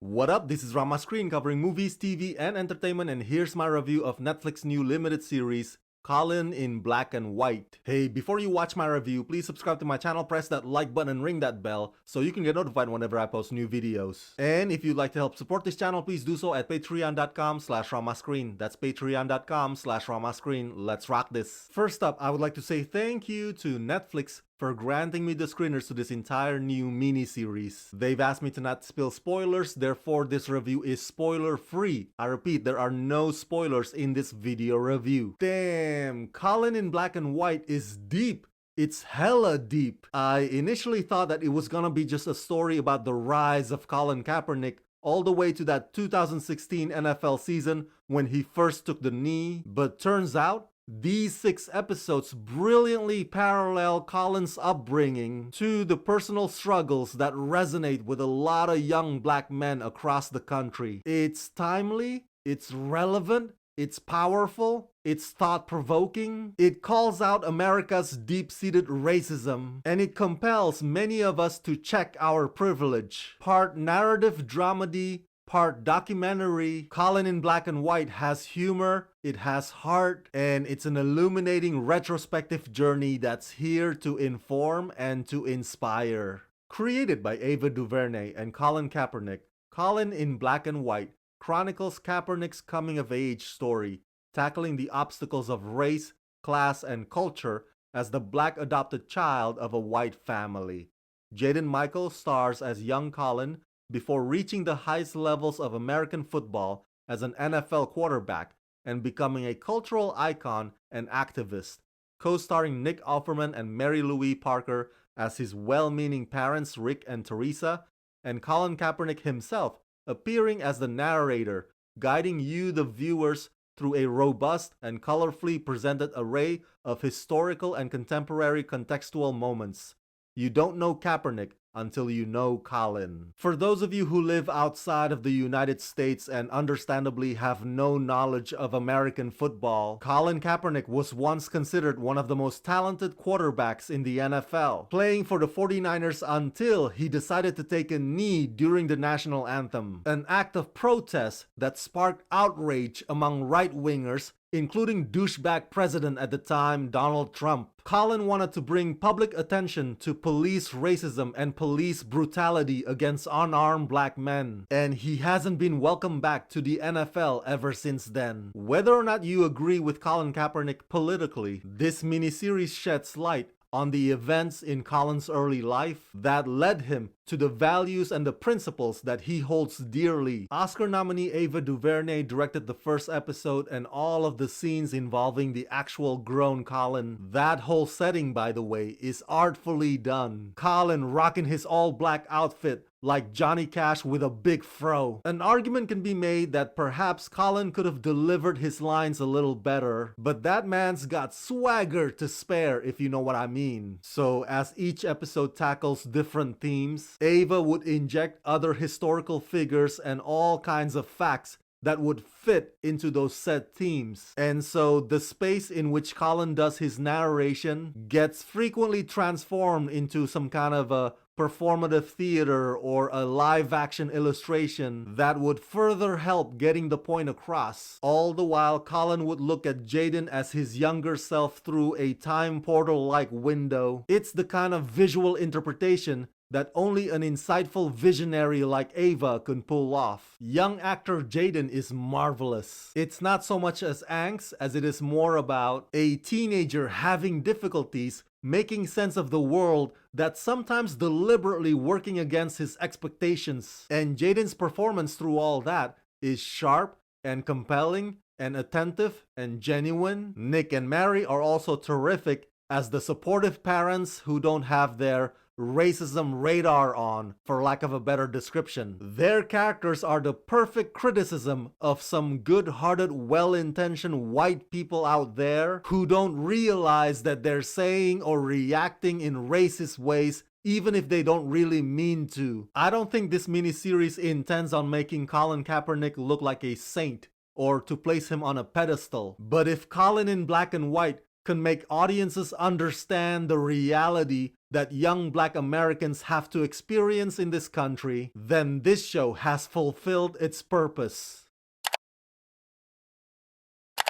What up? This is Rama Screen covering movies, TV, and entertainment, and here's my review of Netflix's new limited series, Colin in Black and White. Hey, before you watch my review, please subscribe to my channel, press that like button, and ring that bell so you can get notified whenever I post new videos. And if you'd like to help support this channel, please do so at patreon.com/ramascreen. That's patreon.com/ramascreen. Let's rock this. First up, I would like to say thank you to Netflix for granting me the screeners to this entire new mini-series. They've asked me to not spill spoilers, therefore this review is spoiler-free. I repeat, there are no spoilers in this video review. Damn, Colin in Black and White is deep. It's hella deep. I initially thought that it was gonna be just a story about the rise of Colin Kaepernick all the way to that 2016 NFL season when he first took the knee, but turns out these 6 episodes brilliantly parallel Colin's upbringing to the personal struggles that resonate with a lot of young black men across the country. It's timely, it's relevant, it's powerful, it's thought-provoking, it calls out America's deep-seated racism, and it compels many of us to check our privilege. Part narrative dramedy, part documentary, Colin in Black and White has humor, it has heart, and it's an illuminating retrospective journey that's here to inform and to inspire. Created by DuVernay and Colin Kaepernick, Colin in Black and White chronicles Kaepernick's coming-of-age story, tackling the obstacles of race, class, and culture as the black adopted child of a white family. Jaden Michael stars as young Colin before reaching the highest levels of American football as an NFL quarterback and becoming a cultural icon and activist, co-starring Nick Offerman and Mary-Louise Parker as his well-meaning parents Rick and Teresa, and Colin Kaepernick himself appearing as the narrator, guiding you, the viewers, through a robust and colorfully presented array of historical and contemporary contextual moments. You don't know Kaepernick until you know Colin. For those of you who live outside of the United States and understandably have no knowledge of American football, Colin Kaepernick was once considered one of the most talented quarterbacks in the NFL, playing for the 49ers until he decided to take a knee during the national anthem, an act of protest that sparked outrage among right-wingers, including douchebag president at the time, Donald Trump. Colin wanted to bring public attention to police racism and police brutality against unarmed black men, and he hasn't been welcomed back to the NFL ever since then. Whether or not you agree with Colin Kaepernick politically, this miniseries sheds light on the events in Colin's early life that led him to the values and the principles that he holds dearly. Oscar nominee Ava DuVernay directed the first episode and all of the scenes involving the actual grown Colin. That whole setting, by the way, is artfully done. Colin rocking his all-black outfit like Johnny Cash with a big fro. An argument can be made that perhaps Colin could have delivered his lines a little better, but that man's got swagger to spare, if you know what I mean. So as each episode tackles different themes, Ava would inject other historical figures and all kinds of facts that would fit into those set themes. And so the space in which Colin does his narration gets frequently transformed into some kind of a performative theater or a live-action illustration that would further help getting the point across. All the while, Colin would look at Jaden as his younger self through a time portal-like window. It's the kind of visual interpretation that only an insightful visionary like Ava can pull off. Young actor Jaden is marvelous. It's not so much as angst as it is more about a teenager having difficulties making sense of the world that's sometimes deliberately working against his expectations. And Jaden's performance through all that is sharp and compelling and attentive and genuine. Nick and Mary are also terrific as the supportive parents who don't have their racism radar on, for lack of a better description. Their characters are the perfect criticism of some good-hearted, well-intentioned white people out there who don't realize that they're saying or reacting in racist ways even if they don't really mean to. I don't think this miniseries intends on making Colin Kaepernick look like a saint or to place him on a pedestal. But if Colin in Black and White can make audiences understand the reality that young Black Americans have to experience in this country, then this show has fulfilled its purpose.